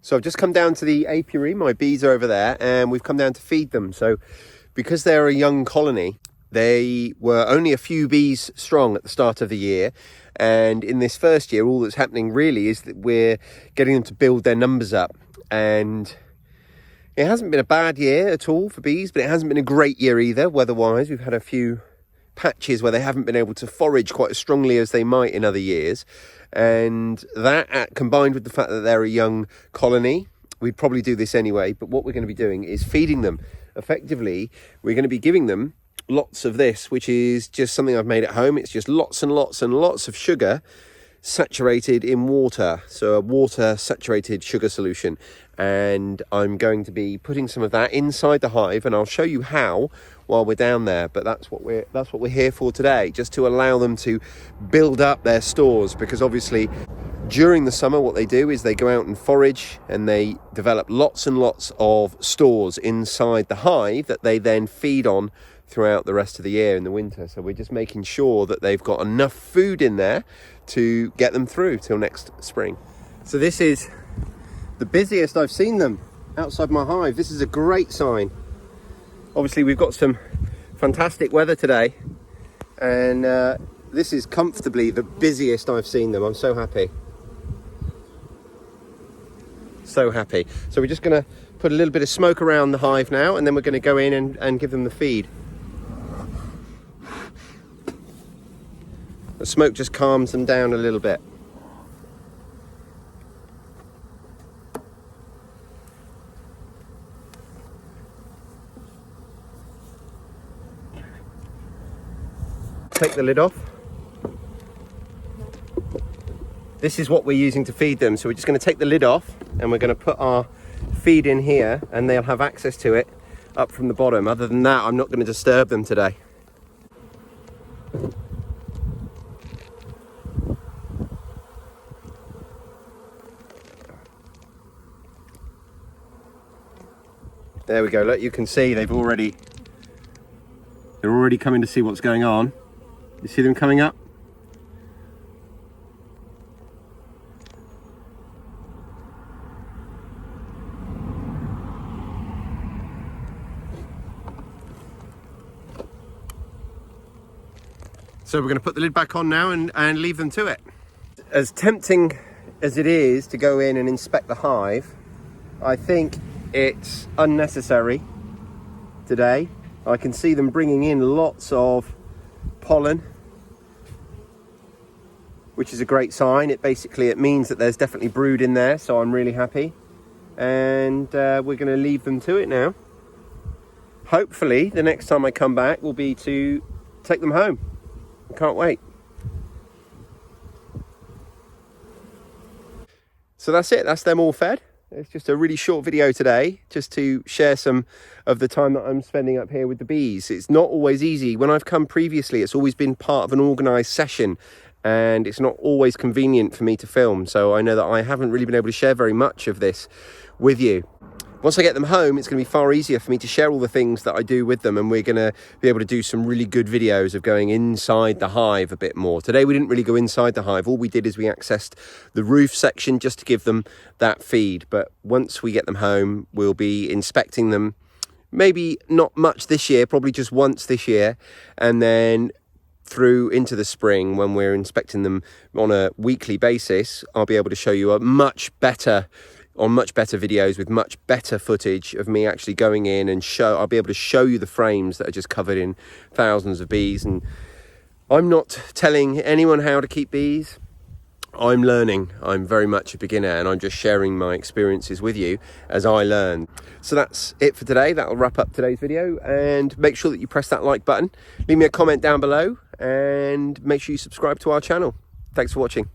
So I've just come down to the apiary, my bees are over there, and we've come down to feed them. So because they're a young colony, they were only a few bees strong at the start of the year. And in this first year, all that's happening really is that we're getting them to build their numbers up. And it hasn't been a bad year at all for bees, but it hasn't been a great year either, weather-wise. We've had a few patches where they haven't been able to forage quite as strongly as they might in other years. And that, combined with the fact that they're a young colony, we'd probably do this anyway, but what we're going to be doing is feeding them. Effectively, we're going to be giving them lots of this, which is just something I've made at home. It's just lots and lots and lots of sugar saturated in water, so a water saturated sugar solution. And I'm going to be putting some of that inside the hive, and I'll show you how while we're down there. But that's what we're here for today, just to allow them to build up their stores, because obviously during the summer what they do is they go out and forage and they develop lots and lots of stores inside the hive that they then feed on throughout the rest of the year in the winter. So we're just making sure that they've got enough food in there to get them through till next spring. So this is the busiest I've seen them outside my hive. This is a great sign. Obviously we've got some fantastic weather today, and this is comfortably the busiest I've seen them. I'm so happy. So happy. So we're just going to put a little bit of smoke around the hive now, and then we're going to go in and give them the feed. The smoke just calms them down a little bit. Take the lid off. This is what we're using to feed them. So we're just going to take the lid off, and we're going to put our feed in here, and they'll have access to it up from the bottom. Other than that, I'm not going to disturb them today. There we go. Look, you can see they're already coming to see what's going on. You see them coming up? So we're going to put the lid back on now and leave them to it. As tempting as it is to go in and inspect the hive, I think it's unnecessary today. I can see them bringing in lots of pollen, which is a great sign. It means that there's definitely brood in there, so I'm really happy. And we're going to leave them to it now. Hopefully the next time I come back will be to take them home. I can't wait. So that's it, that's them all fed. It's just a really short video today, just to share some of the time that I'm spending up here with the bees. It's not always easy. When I've come previously, it's always been part of an organised session, and it's not always convenient for me to film. So I know that I haven't really been able to share very much of this with you. Once I get them home, it's going to be far easier for me to share all the things that I do with them, and we're going to be able to do some really good videos of going inside the hive a bit more. Today we didn't really go inside the hive. All we did is we accessed the roof section just to give them that feed. But once we get them home, we'll be inspecting them. Maybe not much this year, probably just once this year, and then through into the spring, when we're inspecting them on a weekly basis, I'll be able to show you much better videos with much better footage of me actually going in and I'll be able to show you the frames that are just covered in thousands of bees. And I'm not telling anyone how to keep bees. I'm learning. I'm very much a beginner, and I'm just sharing my experiences with you as I learn. So that's it for today. That'll wrap up today's video, and make sure that you press that like button. Leave me a comment down below, and make sure you subscribe to our channel. Thanks for watching.